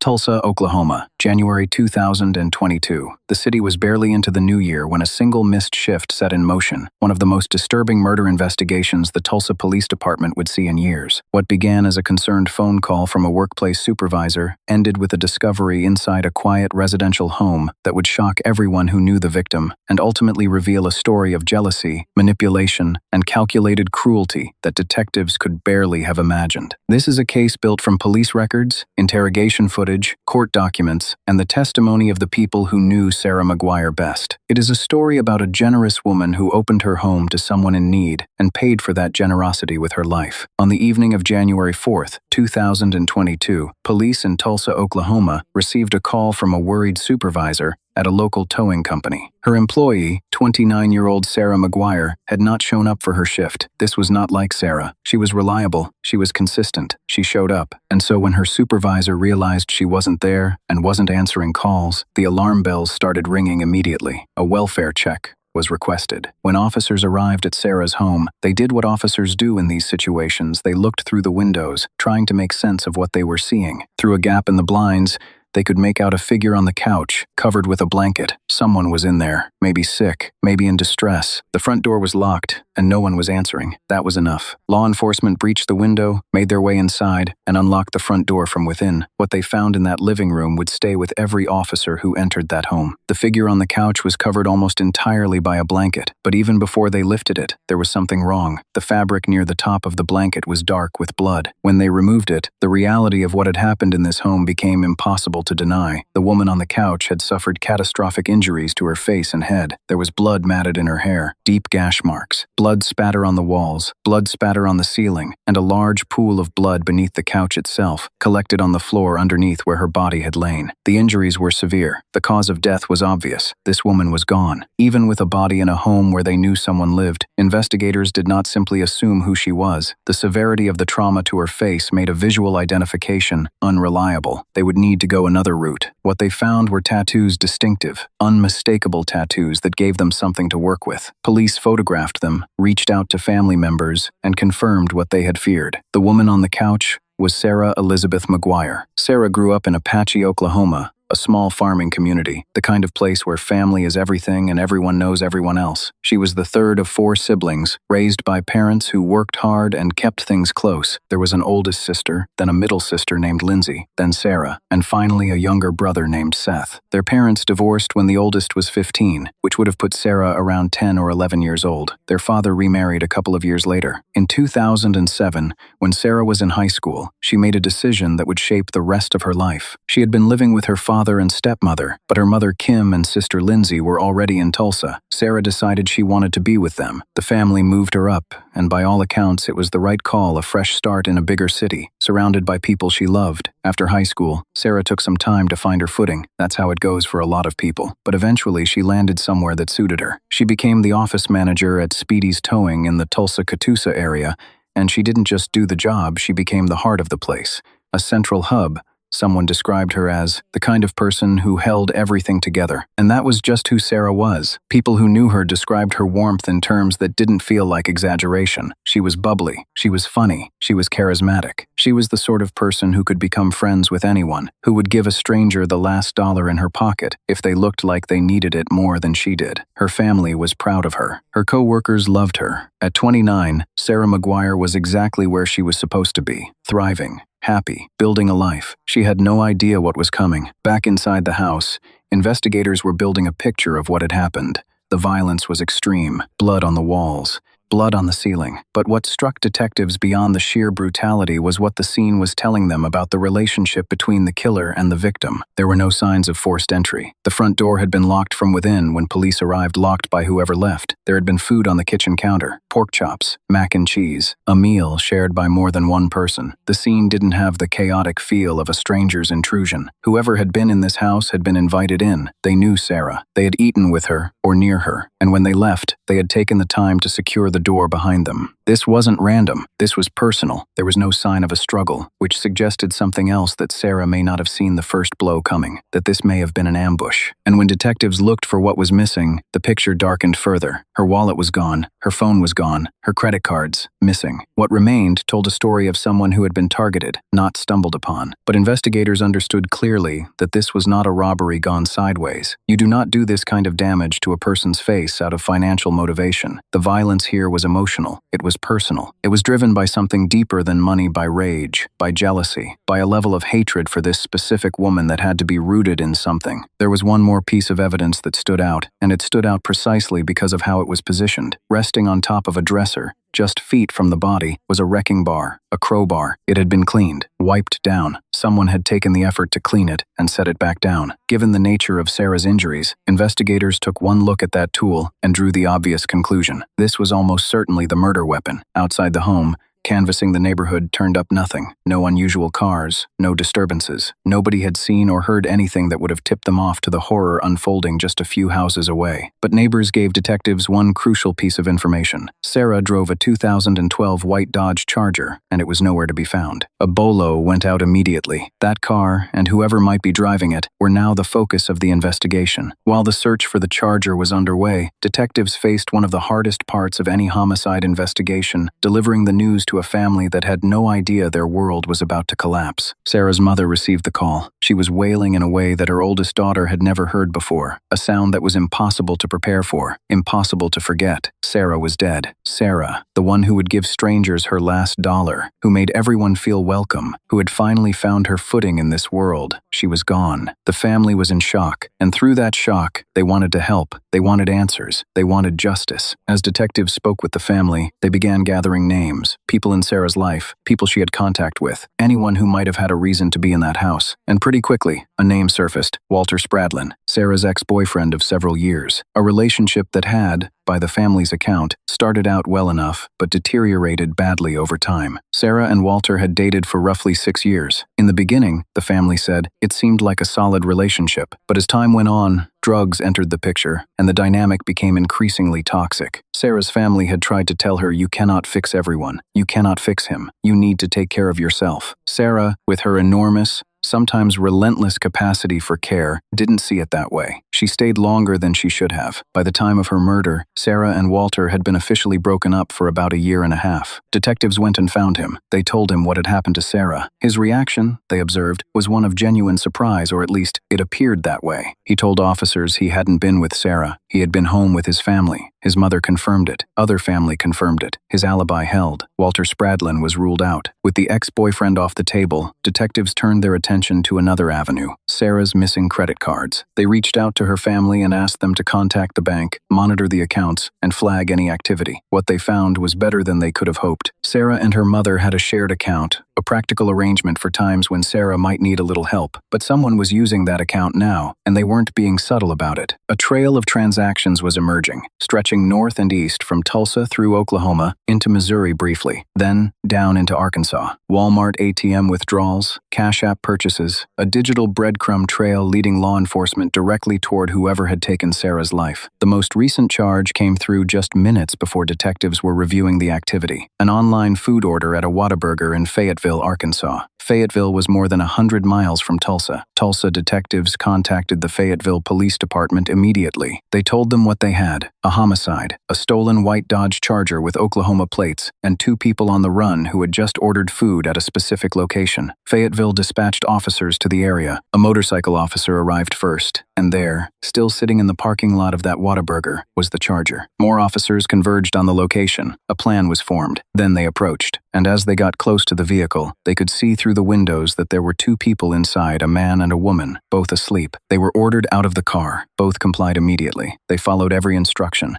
Tulsa, Oklahoma, January 2022. The city was barely into the new year when a single missed shift set in motion one of the most disturbing murder investigations the Tulsa Police Department would see in years. What began as a concerned phone call from a workplace supervisor ended with a discovery inside a quiet residential home that would shock everyone who knew the victim and ultimately reveal a story of jealousy, manipulation, and calculated cruelty that detectives could barely have imagined. This is a case built from police records, interrogation footage, court documents, and the testimony of the people who knew Sarah McGuire best. It is a story about a generous woman who opened her home to someone in need and paid for that generosity with her life. On the evening of January 4th, 2022, police in Tulsa, Oklahoma, received a call from a worried supervisor at a local towing company. Her employee, 29-year-old Sarah McGuire, had not shown up for her shift. This was not like Sarah. She was reliable, she was consistent, she showed up. And so when her supervisor realized she wasn't there and wasn't answering calls, the alarm bells started ringing immediately. A welfare check was requested. When officers arrived at Sarah's home, they did what officers do in these situations. They looked through the windows, trying to make sense of what they were seeing. Through a gap in the blinds, they could make out a figure on the couch, covered with a blanket. Someone was in there, maybe sick, maybe in distress. The front door was locked, and no one was answering. That was enough. Law enforcement breached the window, made their way inside, and unlocked the front door from within. What they found in that living room would stay with every officer who entered that home. The figure on the couch was covered almost entirely by a blanket, but even before they lifted it, there was something wrong. The fabric near the top of the blanket was dark with blood. When they removed it, the reality of what had happened in this home became impossible to deny. The woman on the couch had suffered catastrophic injuries to her face and head. There was blood matted in her hair, deep gash marks, blood spatter on the walls, blood spatter on the ceiling, and a large pool of blood beneath the couch itself, collected on the floor underneath where her body had lain. The injuries were severe. The cause of death was obvious. This woman was gone. Even with a body in a home where they knew someone lived, investigators did not simply assume who she was. The severity of the trauma to her face made a visual identification unreliable. They would need to go another route. What they found were tattoos distinctive, unmistakable tattoos that gave them something to work with. Police photographed them, reached out to family members, and confirmed what they had feared. The woman on the couch was Sarah Elizabeth McGuire. Sarah grew up in Apache, Oklahoma, a small farming community, the kind of place where family is everything and everyone knows everyone else. She was the third of 4 siblings, raised by parents who worked hard and kept things close. There was an oldest sister, then a middle sister named Lindsay, then Sarah, and finally a younger brother named Seth. Their parents divorced when the oldest was 15, which would have put Sarah around 10 or 11 years old. Their father remarried a couple of years later. In 2007, when Sarah was in high school, she made a decision that would shape the rest of her life. She had been living with her father and stepmother, but her mother Kim and sister Lindsay were already in Tulsa. Sarah decided she wanted to be with them. The family moved her up, and by all accounts it was the right call, a fresh start in a bigger city, surrounded by people she loved. After high school, Sarah took some time to find her footing. That's how it goes for a lot of people. But eventually she landed somewhere that suited her. She became the office manager at Speedy's Towing in the Tulsa-Catoosa area, and she didn't just do the job, she became the heart of the place, a central hub. Someone described her as the kind of person who held everything together. And that was just who Sarah was. People who knew her described her warmth in terms that didn't feel like exaggeration. She was bubbly. She was funny. She was charismatic. She was the sort of person who could become friends with anyone, who would give a stranger the last dollar in her pocket if they looked like they needed it more than she did. Her family was proud of her. Her co-workers loved her. At 29, Sarah McGuire was exactly where she was supposed to be, thriving, happy, building a life. She had no idea what was coming. Back inside the house, investigators were building a picture of what had happened. The violence was extreme, blood on the walls, blood on the ceiling. But what struck detectives beyond the sheer brutality was what the scene was telling them about the relationship between the killer and the victim. There were no signs of forced entry. The front door had been locked from within when police arrived, locked by whoever left. There had been food on the kitchen counter, pork chops, mac and cheese, a meal shared by more than one person. The scene didn't have the chaotic feel of a stranger's intrusion. Whoever had been in this house had been invited in. They knew Sarah. They had eaten with her or near her, and when they left, they had taken the time to secure the door behind them. This wasn't random. This was personal. There was no sign of a struggle, which suggested something else, that Sarah may not have seen the first blow coming, that this may have been an ambush. And when detectives looked for what was missing, the picture darkened further. Her wallet was gone. Her phone was gone. Her credit cards, missing. What remained told a story of someone who had been targeted, not stumbled upon. But investigators understood clearly that this was not a robbery gone sideways. You do not do this kind of damage to a person's face out of financial motivation. The violence here was emotional. It was personal. It was driven by something deeper than money, by rage, by jealousy, by a level of hatred for this specific woman that had to be rooted in something. There was one more piece of evidence that stood out, and it stood out precisely because of how it was positioned. Resting on top of a dresser, just feet from the body, was a wrecking bar, a crowbar. It had been cleaned, wiped down. Someone had taken the effort to clean it and set it back down. Given the nature of Sarah's injuries, investigators took one look at that tool and drew the obvious conclusion. This was almost certainly the murder weapon. Outside the home, canvassing the neighborhood turned up nothing. No unusual cars, no disturbances. Nobody had seen or heard anything that would have tipped them off to the horror unfolding just a few houses away. But neighbors gave detectives one crucial piece of information. Sarah drove a 2012 white Dodge Charger, and it was nowhere to be found. A bolo went out immediately. That car, and whoever might be driving it, were now the focus of the investigation. While the search for the Charger was underway, detectives faced one of the hardest parts of any homicide investigation, delivering the news to a family that had no idea their world was about to collapse. Sarah's mother received the call. She was wailing in a way that her oldest daughter had never heard before, a sound that was impossible to prepare for, impossible to forget. Sarah was dead. Sarah, the one who would give strangers her last dollar, who made everyone feel welcome, who had finally found her footing in this world. She was gone. The family was in shock, and through that shock, they wanted to help. They wanted answers. They wanted justice. As detectives spoke with the family, they began gathering names, people in Sarah's life, people she had contact with, anyone who might have had a reason to be in that house. And pretty quickly, a name surfaced: Walter Spradlin, Sarah's ex-boyfriend of several years. A relationship that had, by the family's account, started out well enough, but deteriorated badly over time. Sarah and Walter had dated for roughly 6 years. In the beginning, the family said, it seemed like a solid relationship. But as time went on, drugs entered the picture, and the dynamic became increasingly toxic. Sarah's family had tried to tell her, you cannot fix everyone. You cannot fix him. You need to take care of yourself. Sarah, with her enormous, sometimes relentless capacity for care, didn't see it that way. She stayed longer than she should have. By the time of her murder, Sarah and Walter had been officially broken up for about a year and a half. Detectives went and found him. They told him what had happened to Sarah. His reaction, they observed, was one of genuine surprise, or at least it appeared that way. He told officers he hadn't been with Sarah. He had been home with his family. His mother confirmed it. Other family confirmed it. His alibi held. Walter Spradlin was ruled out. With the ex-boyfriend off the table, detectives turned their attention to another avenue: Sarah's missing credit cards. They reached out to her family and asked them to contact the bank, monitor the accounts, and flag any activity. What they found was better than they could have hoped. Sarah and her mother had a shared account, a practical arrangement for times when Sarah might need a little help. But someone was using that account now, and they weren't being subtle about it. A trail of transactions was emerging, stretching north and east from Tulsa through Oklahoma, into Missouri briefly, then down into Arkansas. Walmart ATM withdrawals, Cash App purchases, a digital breadcrumb trail leading law enforcement directly toward whoever had taken Sarah's life. The most recent charge came through just minutes before detectives were reviewing the activity: an online food order at a Whataburger in Fayetteville, Arkansas. Fayetteville was more than 100 miles from Tulsa. Tulsa detectives contacted the Fayetteville Police Department immediately. They told them what they had: a homicide, a stolen white Dodge Charger with Oklahoma plates, and 2 people on the run who had just ordered food at a specific location. Fayetteville dispatched officers to the area. A motorcycle officer arrived first, and there, still sitting in the parking lot of that Whataburger, was the Charger. More officers converged on the location. A plan was formed. Then they approached, and as they got close to the vehicle, they could see through the windows that there were 2 people inside, a man and a woman, both asleep. They were ordered out of the car. Both complied immediately. They followed every instruction.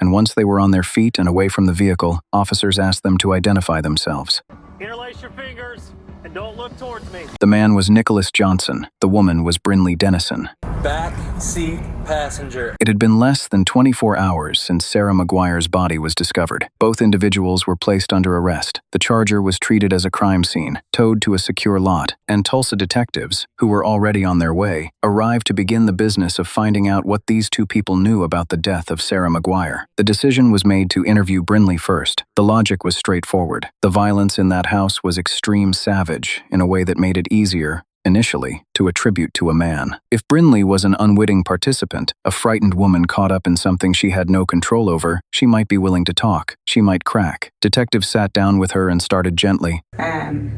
And once they were on their feet and away from the vehicle, officers asked them to identify themselves. Interlace your fingers and don't look towards me. The man was Nicholas Johnson. The woman was Brinley Dennison. Back seat passenger. It had been less than 24 hours since Sarah McGuire's body was discovered. Both individuals were placed under arrest. The charger was treated as a crime scene, towed to a secure lot, and Tulsa detectives, who were already on their way, arrived to begin the business of finding out what these two people knew about the death of Sarah McGuire. The decision was made to interview Brinley first. The logic was straightforward. The violence in that house was extreme savage in a way that made it easier, initially, to attribute to a man. If Brinley was an unwitting participant, a frightened woman caught up in something she had no control over, she might be willing to talk. She might crack. Detectives sat down with her and started gently. And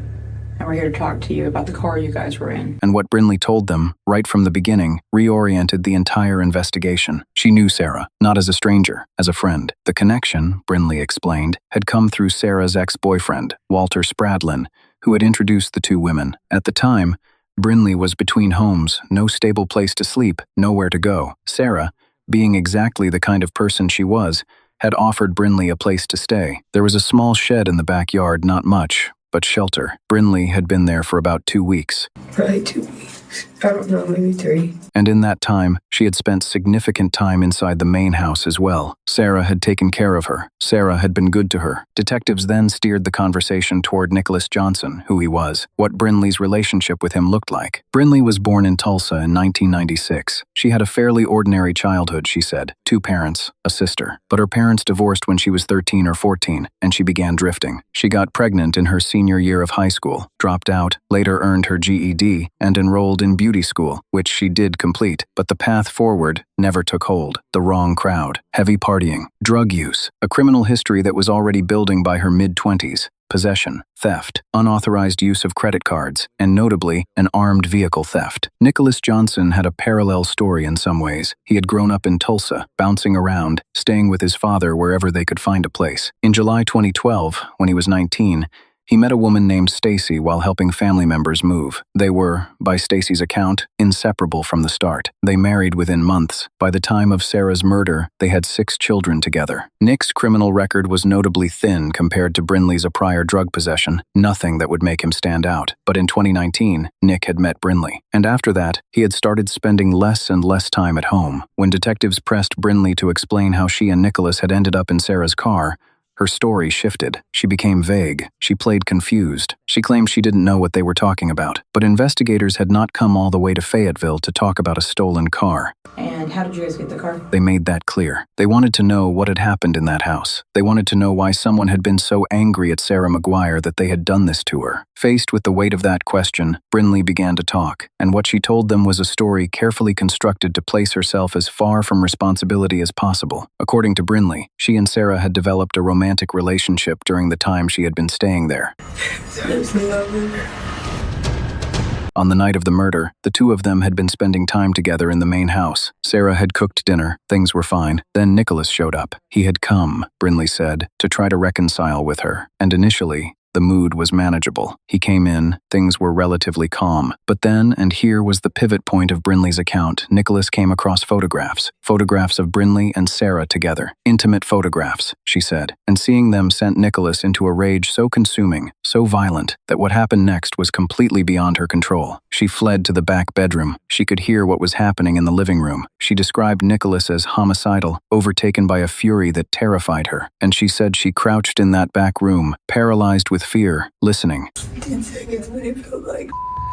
we're here to talk to you about the car you guys were in. And what Brinley told them, right from the beginning, reoriented the entire investigation. She knew Sarah, not as a stranger, as a friend. The connection, Brinley explained, had come through Sarah's ex-boyfriend, Walter Spradlin, who had introduced the two women. At the time, Brinley was between homes, no stable place to sleep, nowhere to go. Sarah, being exactly the kind of person she was, had offered Brinley a place to stay. There was a small shed in the backyard, not much, but shelter. Brinley had been there for about 2 weeks. Probably 2 weeks. I don't know, maybe 3. And in that time, she had spent significant time inside the main house as well. Sarah had taken care of her. Sarah had been good to her. Detectives then steered the conversation toward Nicholas Johnson, who he was, what Brinley's relationship with him looked like. Brinley was born in Tulsa in 1996. She had a fairly ordinary childhood, she said. 2 parents, a sister. But her parents divorced when she was 13 or 14, and she began drifting. She got pregnant in her senior year of high school, dropped out, later earned her GED, and enrolled in beauty school, which she did complete, but the path forward never took hold. The wrong crowd, heavy partying, drug use, a criminal history that was already building by her mid-20s, possession, theft, unauthorized use of credit cards, and notably, an armed vehicle theft. Nicholas Johnson had a parallel story in some ways. He had grown up in Tulsa, bouncing around, staying with his father wherever they could find a place. In July 2012, when he was 19, he met a woman named Stacy while helping family members move. They were, by Stacy's account, inseparable from the start. They married within months. By the time of Sarah's murder, they had 6 children together. Nick's criminal record was notably thin compared to Brinley's prior drug possession, nothing that would make him stand out. But in 2019, Nick had met Brinley. And after that, he had started spending less and less time at home. When detectives pressed Brinley to explain how she and Nicholas had ended up in Sarah's car, her story shifted. She became vague. She played confused. She claimed she didn't know what they were talking about. But investigators had not come all the way to Fayetteville to talk about a stolen car. And how did you guys get the car? They made that clear. They wanted to know what had happened in that house. They wanted to know why someone had been so angry at Sarah McGuire that they had done this to her. Faced with the weight of that question, Brinley began to talk, and what she told them was a story carefully constructed to place herself as far from responsibility as possible. According to Brinley, she and Sarah had developed a romantic relationship during the time she had been staying there. On the night of the murder, the two of them had been spending time together in the main house. Sarah had cooked dinner. Things were fine. Then Nicholas showed up. He had come, Brinley said, to try to reconcile with her. And initially, the mood was manageable. He came in, things were relatively calm. But then, and here was the pivot point of Brinley's account, Nicholas came across photographs. Photographs of Brinley and Sarah together. Intimate photographs, she said. And seeing them sent Nicholas into a rage so consuming, so violent, that what happened next was completely beyond her control. She fled to the back bedroom. She could hear what was happening in the living room. She described Nicholas as homicidal, overtaken by a fury that terrified her. And she said she crouched in that back room, paralyzed with fear, listening. 10 seconds, but it felt like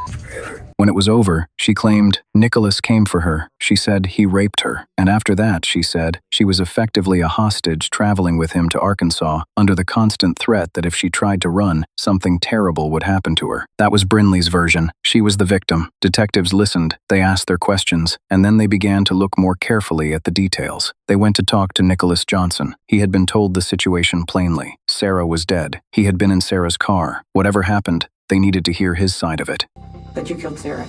forever. When it was over, she claimed Nicholas came for her. She said he raped her. And after that, she said, she was effectively a hostage traveling with him to Arkansas under the constant threat that if she tried to run, something terrible would happen to her. That was Brinley's version. She was the victim. Detectives listened. They asked their questions. And then they began to look more carefully at the details. They went to talk to Nicholas Johnson. He had been told the situation plainly. Sarah was dead. He had been in Sarah's car. Whatever happened, they needed to hear his side of it. But you killed Sarah.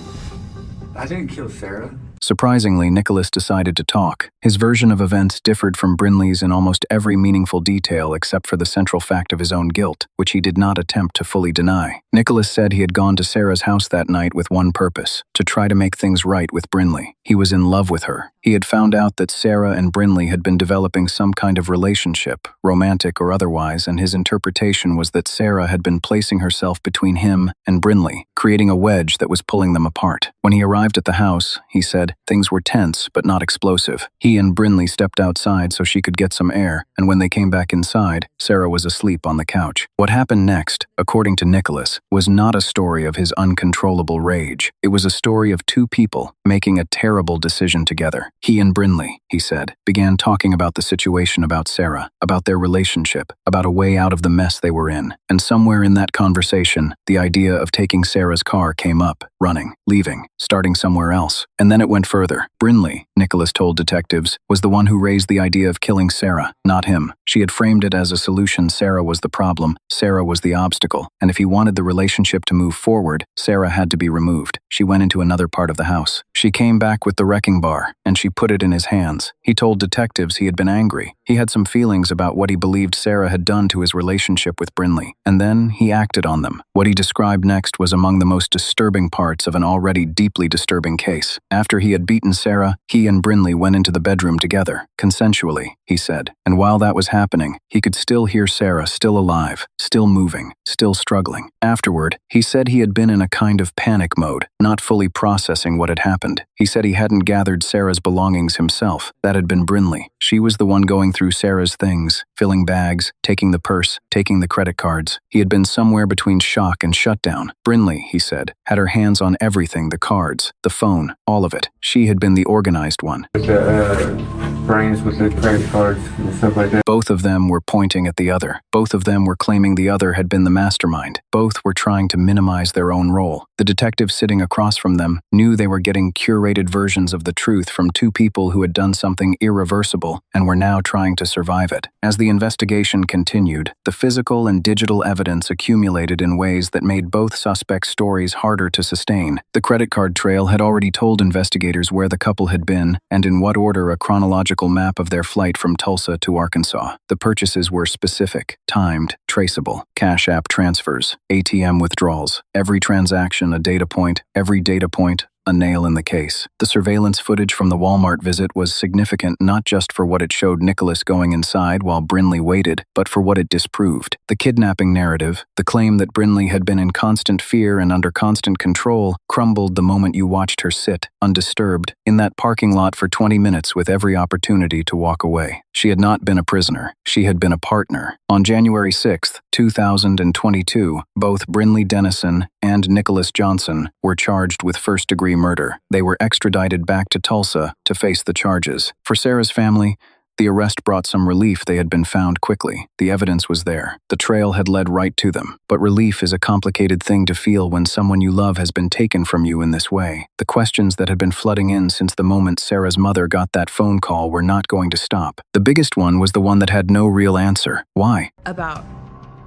I didn't kill Sarah. Surprisingly, Nicholas decided to talk. His version of events differed from Brinley's in almost every meaningful detail except for the central fact of his own guilt, which he did not attempt to fully deny. Nicholas said he had gone to Sarah's house that night with one purpose, to try to make things right with Brinley. He was in love with her. He had found out that Sarah and Brinley had been developing some kind of relationship, romantic or otherwise, and his interpretation was that Sarah had been placing herself between him and Brinley, creating a wedge that was pulling them apart. When he arrived at the house, he said, said. Things were tense, but not explosive. He and Brinley stepped outside so she could get some air, and when they came back inside, Sarah was asleep on the couch. What happened next, according to Nicholas, was not a story of his uncontrollable rage. It was a story of two people making a terrible decision together. He and Brinley, he said, began talking about the situation, about Sarah, about their relationship, about a way out of the mess they were in. And somewhere in that conversation, the idea of taking Sarah's car came up, running, leaving, starting somewhere else. And then it went further. Brinley, Nicholas told detectives, was the one who raised the idea of killing Sarah, not him. She had framed it as a solution. Sarah was the problem, Sarah was the obstacle, and if he wanted the relationship to move forward, Sarah had to be removed. She went into another part of the house. She came back with the wrecking bar, and she put it in his hands. He told detectives he had been angry. He had some feelings about what he believed Sarah had done to his relationship with Brinley, and then he acted on them. What he described next was among the most disturbing parts of an already deeply disturbing case. After he had beaten Sarah, he and Brinley went into the bedroom together, consensually, he said. And while that was happening, he could still hear Sarah, still alive, still moving, still struggling. Afterward, he said he had been in a kind of panic mode, not fully processing what had happened. He said he hadn't gathered Sarah's belongings himself. That had been Brinley. She was the one going through Sarah's things, filling bags, taking the purse, taking the credit cards. He had been somewhere between shock and shutdown. Brinley, he said, had her hands on everything, the cards, the phone, all of it. She had been the organized one. With the brains with the credit cards and stuff like that. Both of them were pointing at the other. Both of them were claiming the other had been the mastermind. Both were trying to minimize their own role. The detective sitting across from them knew they were getting curated versions of the truth from two people who had done something irreversible and were now trying to survive it. As the investigation continued, the physical and digital evidence accumulated in ways that made both suspects' stories harder to sustain. The credit card trail had already told investigators where the couple had been and in what order, a chronological map of their flight from Tulsa to Arkansas. The purchases were specific, timed, traceable. Cash app transfers, ATM withdrawals, every transaction a data point, every data point a nail in the case. The surveillance footage from the Walmart visit was significant not just for what it showed Nicholas going inside while Brinley waited, but for what it disproved. The kidnapping narrative, the claim that Brinley had been in constant fear and under constant control, crumbled the moment you watched her sit, undisturbed, in that parking lot for 20 minutes with every opportunity to walk away. She had not been a prisoner. She had been a partner. On January 6, 2022, both Brinley Dennison and Nicholas Johnson were charged with first-degree murder. They were extradited back to Tulsa to face the charges. For Sarah's family, the arrest brought some relief. They had been found quickly. The evidence was there. The trail had led right to them. But relief is a complicated thing to feel when someone you love has been taken from you in this way. The questions that had been flooding in since the moment Sarah's mother got that phone call were not going to stop. The biggest one was the one that had no real answer. Why? About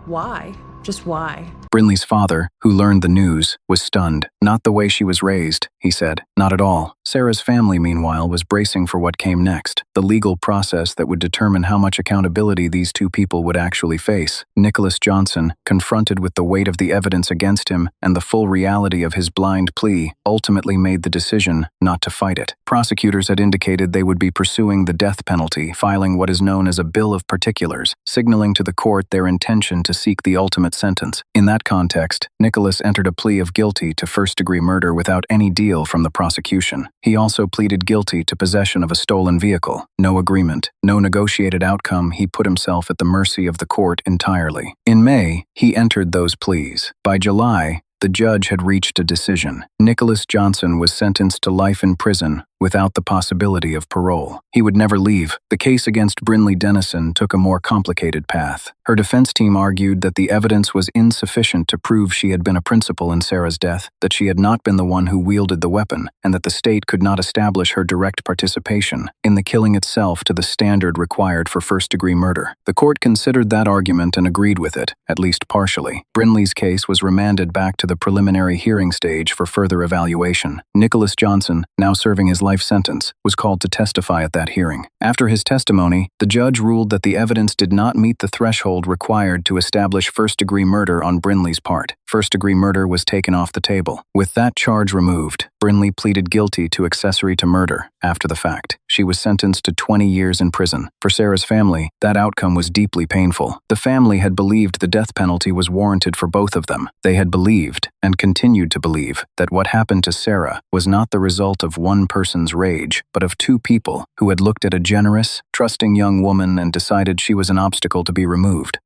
why? Just why? Brinley's father, who learned the news, was stunned. Not the way she was raised, he said. Not at all. Sarah's family, meanwhile, was bracing for what came next, the legal process that would determine how much accountability these two people would actually face. Nicholas Johnson, confronted with the weight of the evidence against him and the full reality of his blind plea, ultimately made the decision not to fight it. Prosecutors had indicated they would be pursuing the death penalty, filing what is known as a bill of particulars, signaling to the court their intention to seek the ultimate sentence. In that context, Nicholas entered a plea of guilty to first-degree murder without any deal from the prosecution. He also pleaded guilty to possession of a stolen vehicle. No agreement, no negotiated outcome. He put himself at the mercy of the court entirely. In May, he entered those pleas. By July, the judge had reached a decision. Nicholas Johnson was sentenced to life in prison without the possibility of parole. He would never leave. The case against Brinley Dennison took a more complicated path. Her defense team argued that the evidence was insufficient to prove she had been a principal in Sarah's death, that she had not been the one who wielded the weapon, and that the state could not establish her direct participation in the killing itself to the standard required for first-degree murder. The court considered that argument and agreed with it, at least partially. Brinley's case was remanded back to the preliminary hearing stage for further evaluation. Nicholas Johnson, now serving his life sentence, was called to testify at that hearing. After his testimony, the judge ruled that the evidence did not meet the threshold required to establish first-degree murder on Brinley's part. First-degree murder was taken off the table. With that charge removed, Brinley pleaded guilty to accessory to murder after the fact. she was sentenced to 20 years in prison. For Sarah's family, that outcome was deeply painful. The family had believed the death penalty was warranted for both of them. They had believed, and continued to believe, that what happened to Sarah was not the result of one person's rage, but of two people who had looked at a generous, trusting young woman and decided she was an obstacle to be removed.